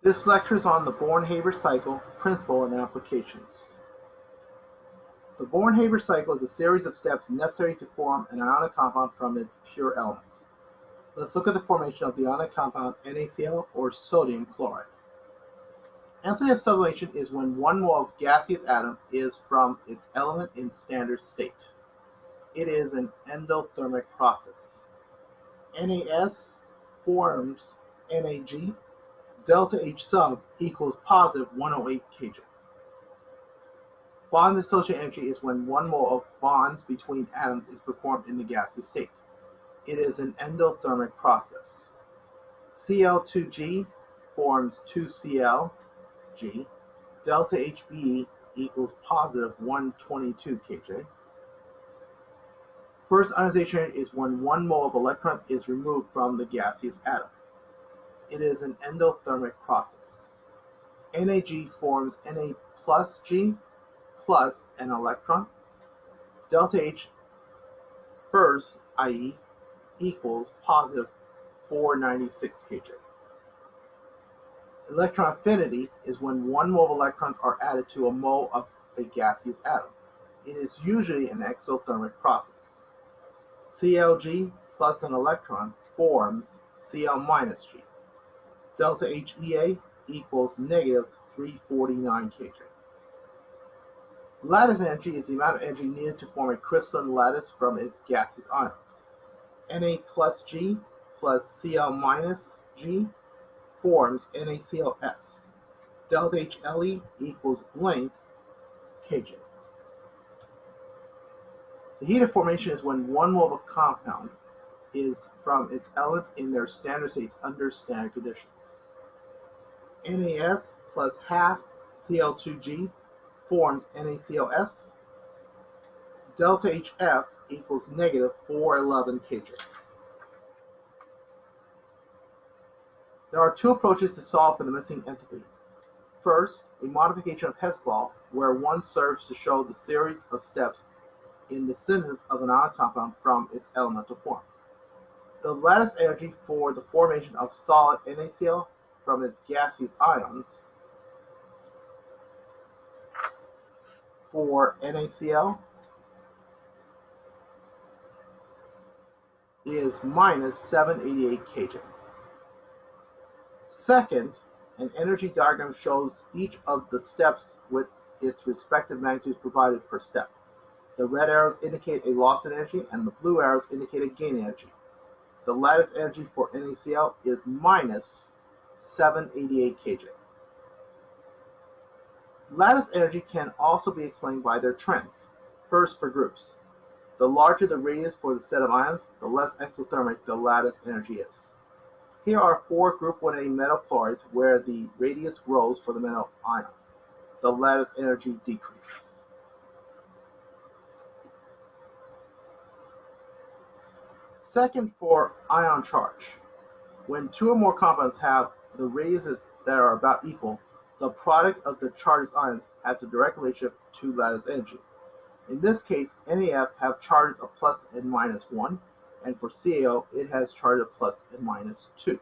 This lecture is on the Born-Haber Cycle, Principle and Applications. The Born-Haber Cycle is a series of steps necessary to form an ionic compound from its pure elements. Let's look at the formation of the ionic compound NaCl or sodium chloride. Enthalpy of sublimation is when 1 mole of gaseous atom is from its element in standard state. It is an endothermic process. NaS forms Nag. Delta H sub equals positive 108 kJ. Bond dissociation energy is when 1 mole of bonds between atoms is performed in the gaseous state. It is an endothermic process. Cl2G forms 2Cl. G. Delta HBE equals positive 122 kJ. First ionization is when 1 mole of electrons is removed from the gaseous atom. It is an endothermic process. Nag forms Na plus G plus an electron. Delta H first, i.e., equals positive 496 kJ. Electron affinity is when 1 mole of electrons are added to a mole of a gaseous atom. It is usually an exothermic process. Clg plus an electron forms Cl minus G. Delta HEA equals negative 349 kJ. Lattice energy is the amount of energy needed to form a crystalline lattice from its gaseous ions. Na plus G plus Cl minus G forms NaClS. Delta HLE equals blank kJ. The heat of formation is when 1 mole of a compound is from its elements in their standard states under standard conditions. NaS plus half Cl2G forms NaClS. Delta HF equals negative 411 kJ. There are two approaches to solve for the missing enthalpy. First, a modification of Hess Law, where one serves to show the series of steps in the synthesis of an ionic compound from its elemental form. The lattice energy for the formation of solid NaCl from its gaseous ions for NaCl is minus 788 kJ. Second, an energy diagram shows each of the steps with its respective magnitudes provided per step. The red arrows indicate a loss in energy and the blue arrows indicate a gain in energy. The lattice energy for NaCl is minus 788 kJ. Lattice energy can also be explained by their trends. First, for groups. The larger the radius for the set of ions, the less exothermic the lattice energy is. Here are 4 group 1A metal chlorides where the radius grows for the metal ion. The lattice energy decreases. Second, for ion charge. When 2 or more compounds have the radiuses that are about equal, the product of the charged ions has a direct relationship to lattice energy. In this case, NaF have charges of plus and minus 1, and for CaO, it has charges of plus and minus 2.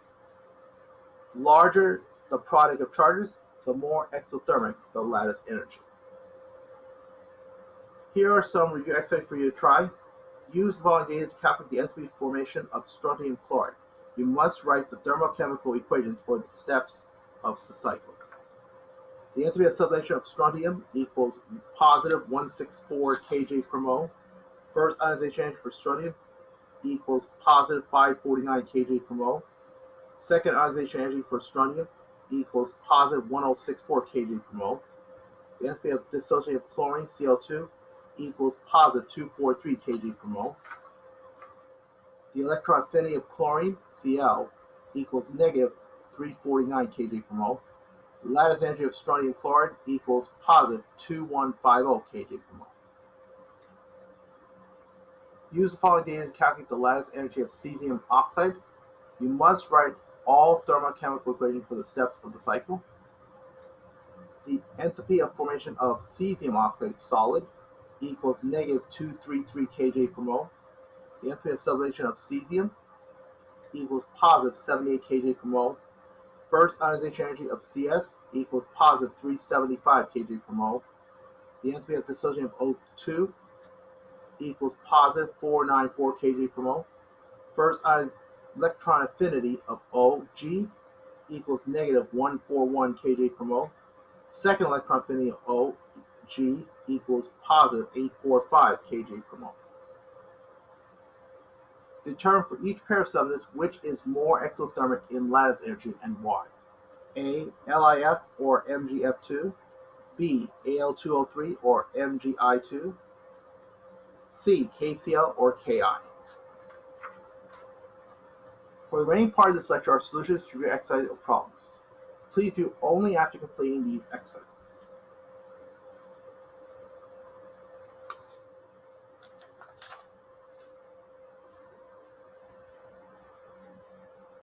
Larger the product of charges, the more exothermic the lattice energy. Here are some review exercises for you to try. Use the following data to calculate the enthalpy formation of strontium chloride. You must write the thermochemical equations for the steps of the cycle. The enthalpy of sublimation of strontium equals positive 164 kJ per mole. First ionization energy for strontium equals positive 549 kJ per mole. Second ionization energy for strontium equals positive 1064 kJ per mole. The enthalpy of dissociation of chlorine, Cl2, equals positive 243 kJ per mole. The electron affinity of chlorine, Cl, equals negative 349 kJ per mole. The lattice energy of strontium chloride equals positive 2150 kJ per mole. Use the following data to calculate the lattice energy of cesium oxide. You must write all thermochemical equations for the steps of the cycle. The enthalpy of formation of cesium oxide solid equals negative 233 kJ per mole. The enthalpy of sublimation of cesium equals positive 78 kJ per mole. First ionization energy of Cs equals positive 375 kJ per mole. The enthalpy of dissociation of O2 equals positive 494 kJ per mole. First electron affinity of OG equals negative 141 kJ per mole. Second electron affinity of OG equals positive 845 kJ per mole. Determine for each pair of substances which is more exothermic in lattice energy and why. A. LIF or MgF2. B. Al2O3 or MgI2. C. KCl or Ki. For the remaining part of this lecture are solutions to your exercises or problems. Please do only after completing these exercises.